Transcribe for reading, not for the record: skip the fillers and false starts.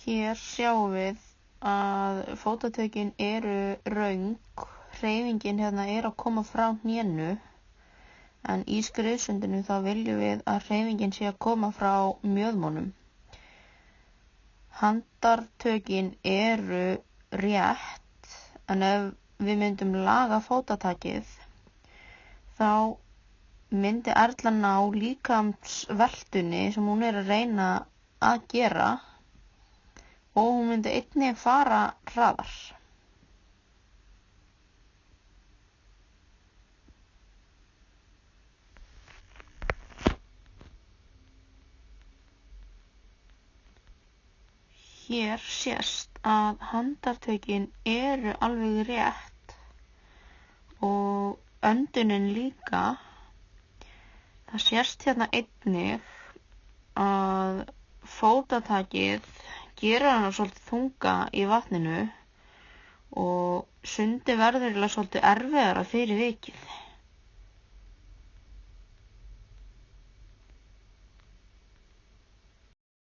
Hér sjáum við að fótatökin eru röng, hreyfingin hérna er að koma frá hnénu, en í skriðsundinu þá viljum við að hreyfingin sé að koma frá mjöðmunum. Handartökin eru rétt, en ef við myndum laga fótatakið, þá myndi Erla ná líkamsveltunni sem hún er að reyna að gera og hún myndi einnig fara hraðar. Hér sést að handartökin eru alveg rétt og öndunin líka. Það sést hérna einnig að fótatakið gerir hana svolítið þunga í vatninu og sundi verður svolítið erfiðara fyrir vikið.